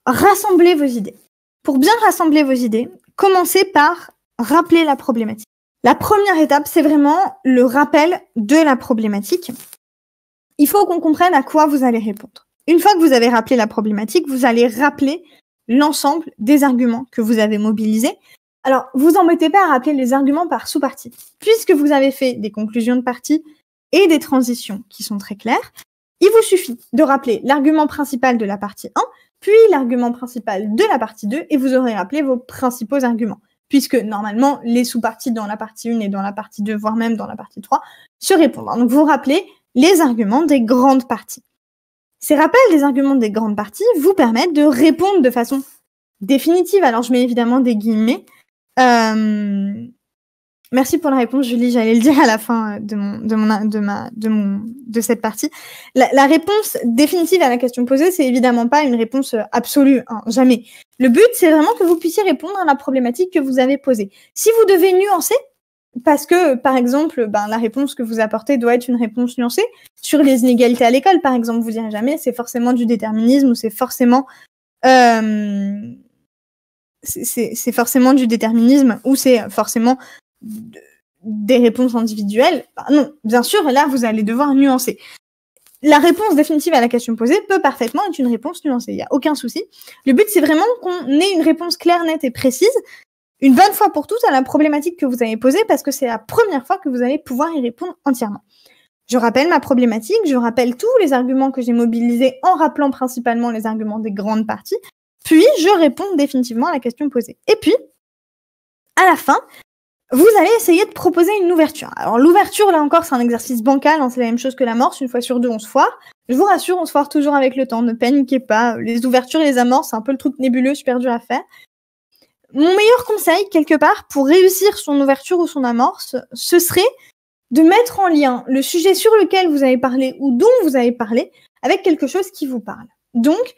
[SPEAKER 1] rassembler vos idées. Pour bien rassembler vos idées, commencez par rappeler la problématique. La première étape, c'est vraiment le rappel de la problématique. Il faut qu'on comprenne à quoi vous allez répondre. Une fois que vous avez rappelé la problématique, vous allez rappeler l'ensemble des arguments que vous avez mobilisés Alors, vous embêtez pas à rappeler les arguments par sous-partie. Puisque vous avez fait des conclusions de partie et des transitions qui sont très claires, il vous suffit de rappeler l'argument principal de la partie 1, puis l'argument principal de la partie 2, et vous aurez rappelé vos principaux arguments. Puisque normalement, les sous-parties dans la partie 1 et dans la partie 2, voire même dans la partie 3, se répondent. Donc, vous rappelez les arguments des grandes parties. Ces rappels des arguments des grandes parties vous permettent de répondre de façon définitive. Alors, je mets évidemment des guillemets. Merci pour la réponse, Julie. J'allais le dire à la fin de cette partie. La réponse définitive à la question posée, c'est évidemment pas une réponse absolue, hein, jamais. Le but, c'est vraiment que vous puissiez répondre à la problématique que vous avez posée. Si vous devez nuancer, parce que, par exemple, la réponse que vous apportez doit être une réponse nuancée, sur les inégalités à l'école, par exemple, vous direz jamais c'est forcément du déterminisme ou c'est forcément du déterminisme ou c'est forcément des réponses individuelles. Non, bien sûr, là, vous allez devoir nuancer. La réponse définitive à la question posée peut parfaitement être une réponse nuancée, il n'y a aucun souci. Le but, c'est vraiment qu'on ait une réponse claire, nette et précise, une bonne fois pour toutes à la problématique que vous avez posée, parce que c'est la première fois que vous allez pouvoir y répondre entièrement. Je rappelle ma problématique, je rappelle tous les arguments que j'ai mobilisés en rappelant principalement les arguments des grandes parties, puis je réponds définitivement à la question posée. Et puis, à la fin, vous allez essayer de proposer une ouverture. Alors l'ouverture, là encore, c'est un exercice bancal, hein, c'est la même chose que l'amorce, une fois sur deux, on se foire. Je vous rassure, on se foire toujours avec le temps, ne paniquez pas. Les ouvertures et les amorces, c'est un peu le truc nébuleux, super dur à faire. Mon meilleur conseil, quelque part, pour réussir son ouverture ou son amorce, ce serait de mettre en lien le sujet sur lequel vous avez parlé ou dont vous avez parlé avec quelque chose qui vous parle. Donc,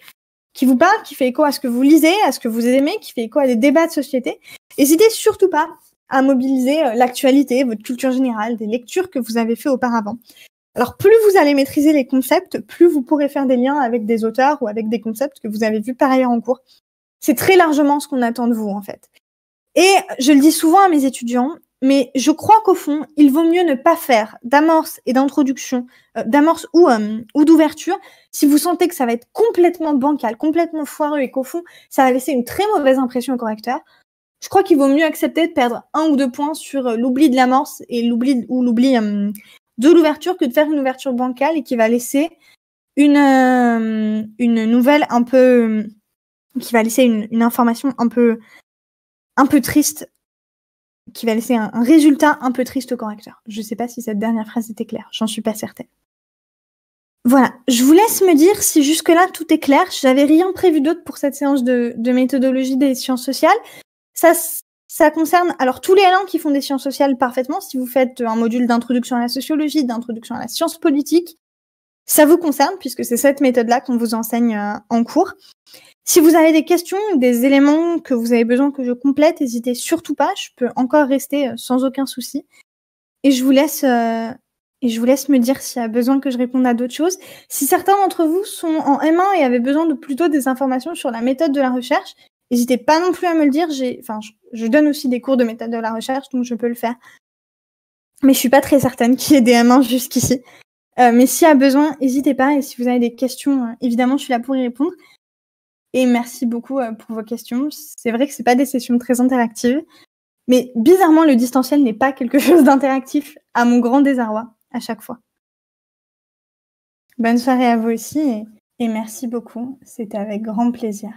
[SPEAKER 1] qui vous parle, qui fait écho à ce que vous lisez, à ce que vous aimez, qui fait écho à des débats de société. N'hésitez surtout pas à mobiliser l'actualité, votre culture générale, des lectures que vous avez fait auparavant. Alors, plus vous allez maîtriser les concepts, plus vous pourrez faire des liens avec des auteurs ou avec des concepts que vous avez vus par ailleurs en cours. C'est très largement ce qu'on attend de vous, en fait. Et je le dis souvent à mes étudiants, mais je crois qu'au fond, il vaut mieux ne pas faire d'amorce et d'introduction, d'amorce ou d'ouverture, si vous sentez que ça va être complètement bancal, complètement foireux et qu'au fond, ça va laisser une très mauvaise impression au correcteur. Je crois qu'il vaut mieux accepter de perdre 1 ou 2 points sur l'oubli de l'amorce et l'oubli de l'ouverture que de faire une ouverture bancale et qui va laisser une nouvelle un peu... qui va laisser une information un peu triste, qui va laisser un résultat un peu triste au correcteur. Je ne sais pas si cette dernière phrase était claire, j'en suis pas certaine. Voilà, je vous laisse me dire si jusque-là tout est clair. J'avais rien prévu d'autre pour cette séance de méthodologie des sciences sociales. Ça concerne alors tous les L1 qui font des sciences sociales parfaitement. Si vous faites un module d'introduction à la sociologie, d'introduction à la science politique, ça vous concerne puisque c'est cette méthode-là qu'on vous enseigne en cours. Si vous avez des questions ou des éléments que vous avez besoin que je complète, n'hésitez surtout pas. Je peux encore rester sans aucun souci. Et je vous laisse me dire s'il y a besoin que je réponde à d'autres choses. Si certains d'entre vous sont en M1 et avaient besoin de plutôt des informations sur la méthode de la recherche, n'hésitez pas non plus à me le dire. Je donne aussi des cours de méthode de la recherche, donc je peux le faire. Mais je suis pas très certaine qu'il y ait des M1 jusqu'ici. Mais s'il y a besoin, n'hésitez pas. Et si vous avez des questions, évidemment, je suis là pour y répondre. Et merci beaucoup pour vos questions. C'est vrai que c'est pas des sessions très interactives, mais bizarrement, le distanciel n'est pas quelque chose d'interactif, à mon grand désarroi, à chaque fois. Bonne soirée à vous aussi et merci beaucoup. C'était avec grand plaisir.